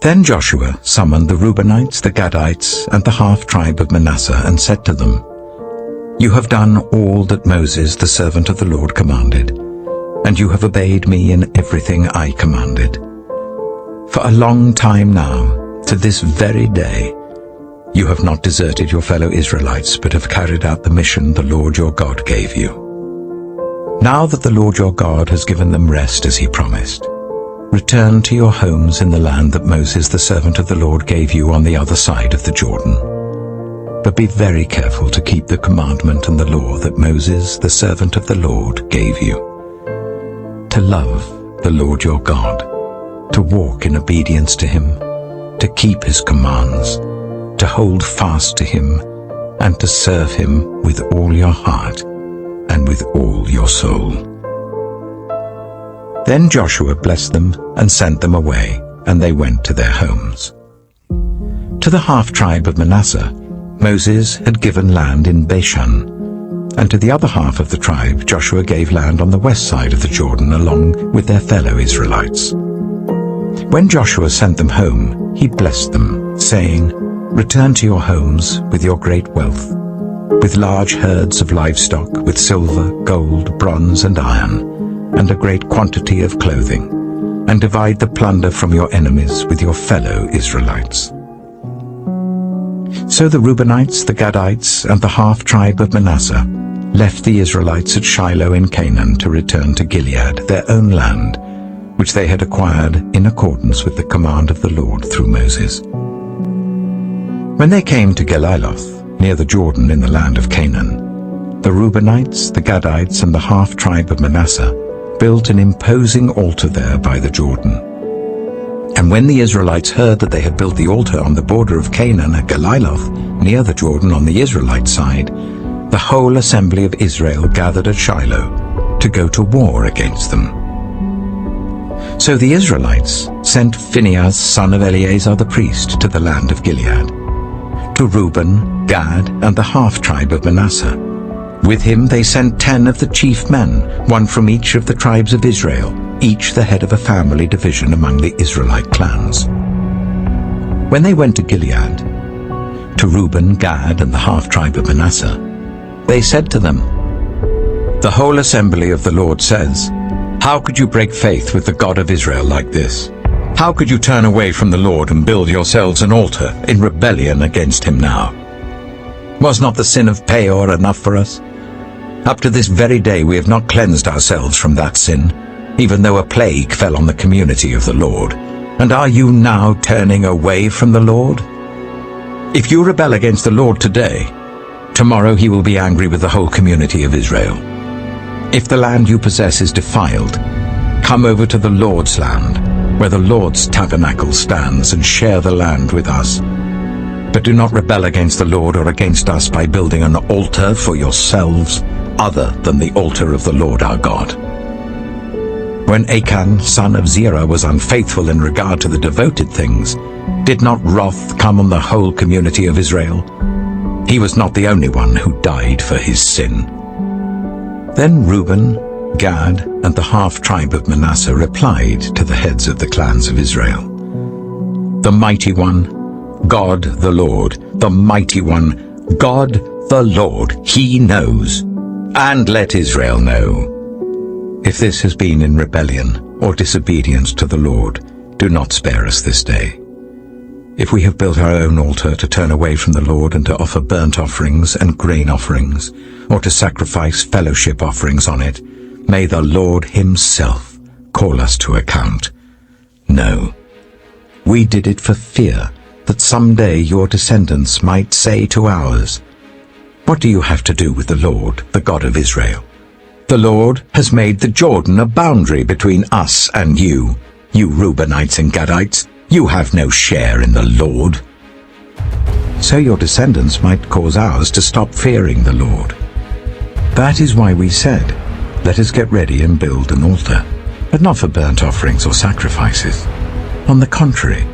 Then Joshua summoned the Reubenites, the Gadites, and the half-tribe of Manasseh, and said to them, "You have done all that Moses, the servant of the Lord, commanded, and you have obeyed me in everything I commanded. For a long time now, to this very day, you have not deserted your fellow Israelites, but have carried out the mission the Lord your God gave you. Now that the Lord your God has given them rest as he promised, return to your homes in the land that Moses, the servant of the Lord, gave you on the other side of the Jordan. But be very careful to keep the commandment and the law that Moses, the servant of the Lord, gave you. To love the Lord your God, to walk in obedience to him, to keep his commands, to hold fast to him, and to serve him with all your heart and with all your soul." Then Joshua blessed them and sent them away, and they went to their homes. To the half-tribe of Manasseh, Moses had given land in Bashan, and to the other half of the tribe Joshua gave land on the west side of the Jordan along with their fellow Israelites. When Joshua sent them home, he blessed them, saying, "Return to your homes with your great wealth, with large herds of livestock, with silver, gold, bronze, and iron, and a great quantity of clothing, and divide the plunder from your enemies with your fellow Israelites." So the Reubenites, the Gadites, and the half-tribe of Manasseh left the Israelites at Shiloh in Canaan to return to Gilead, their own land, which they had acquired in accordance with the command of the Lord through Moses. When they came to Geliloth, near the Jordan in the land of Canaan, the Reubenites, the Gadites, and the half-tribe of Manasseh built an imposing altar there by the Jordan. And when the Israelites heard that they had built the altar on the border of Canaan at Geliloth, near the Jordan on the Israelite side, the whole assembly of Israel gathered at Shiloh to go to war against them. So the Israelites sent Phinehas, son of Eleazar the priest, to the land of Gilead, to Reuben, Gad, and the half-tribe of Manasseh. With him they sent 10 of the chief men, one from each of the tribes of Israel, each the head of a family division among the Israelite clans. When they went to Gilead, to Reuben, Gad, and the half-tribe of Manasseh, they said to them, "The whole assembly of the Lord says, 'How could you break faith with the God of Israel like this? How could you turn away from the Lord and build yourselves an altar in rebellion against him now? Was not the sin of Peor enough for us? Up to this very day we have not cleansed ourselves from that sin, even though a plague fell on the community of the Lord. And are you now turning away from the Lord? If you rebel against the Lord today, tomorrow he will be angry with the whole community of Israel. If the land you possess is defiled, come over to the Lord's land, where the Lord's tabernacle stands, and share the land with us. But do not rebel against the Lord or against us by building an altar for yourselves other than the altar of the Lord our God." When Achan, son of Zerah, was unfaithful in regard to the devoted things, did not wrath come on the whole community of Israel? He was not the only one who died for his sin. Then Reuben, Gad, and the half-tribe of Manasseh replied to the heads of the clans of Israel, "The mighty one, God the Lord, the mighty one, God the Lord, he knows, and let Israel know. If this has been in rebellion or disobedience to the Lord, do not spare us this day. If we have built our own altar to turn away from the Lord and to offer burnt offerings and grain offerings, or to sacrifice fellowship offerings on it, may the Lord himself call us to account. No, we did it for fear that someday your descendants might say to ours, 'What do you have to do with the Lord, the God of Israel? The Lord has made the Jordan a boundary between us and you. You Reubenites and Gadites, you have no share in the Lord.' So your descendants might cause ours to stop fearing the Lord. That is why we said, 'Let us get ready and build an altar,' but not for burnt offerings or sacrifices. On the contrary,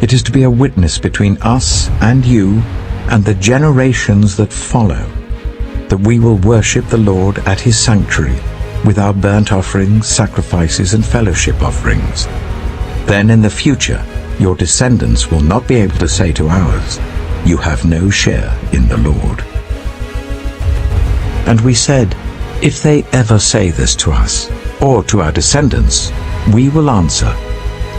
it is to be a witness between us and you and the generations that follow, that we will worship the Lord at his sanctuary with our burnt offerings, sacrifices, and fellowship offerings. Then in the future, your descendants will not be able to say to ours, 'You have no share in the Lord.'" And we said, "If they ever say this to us, or to our descendants, we will answer,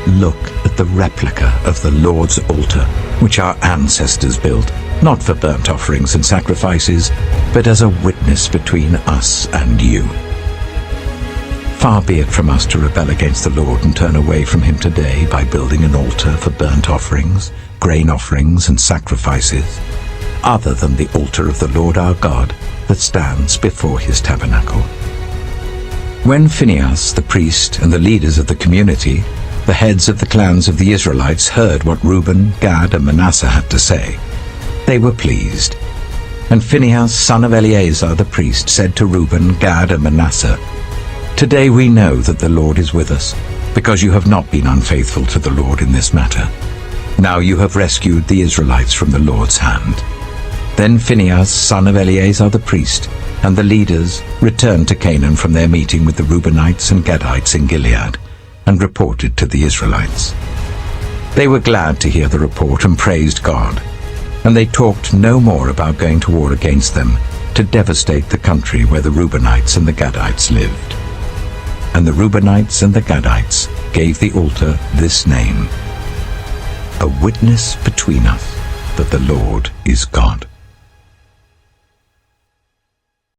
'Look at the replica of the Lord's altar, which our ancestors built, not for burnt offerings and sacrifices, but as a witness between us and you.' Far be it from us to rebel against the Lord and turn away from him today by building an altar for burnt offerings, grain offerings, and sacrifices, other than the altar of the Lord our God that stands before his tabernacle." When Phinehas, the priest, and the leaders of the community, the heads of the clans of the Israelites, heard what Reuben, Gad, and Manasseh had to say, they were pleased. And Phinehas, son of Eleazar the priest, said to Reuben, Gad, and Manasseh, "Today we know that the Lord is with us, because you have not been unfaithful to the Lord in this matter. Now you have rescued the Israelites from the Lord's hand." Then Phinehas, son of Eleazar the priest, and the leaders returned to Canaan from their meeting with the Reubenites and Gadites in Gilead, and reported to the Israelites. They were glad to hear the report and praised God, and they talked no more about going to war against them to devastate the country where the Reubenites and the Gadites lived. And the Reubenites and the Gadites gave the altar this name: "A witness between us that the Lord is God."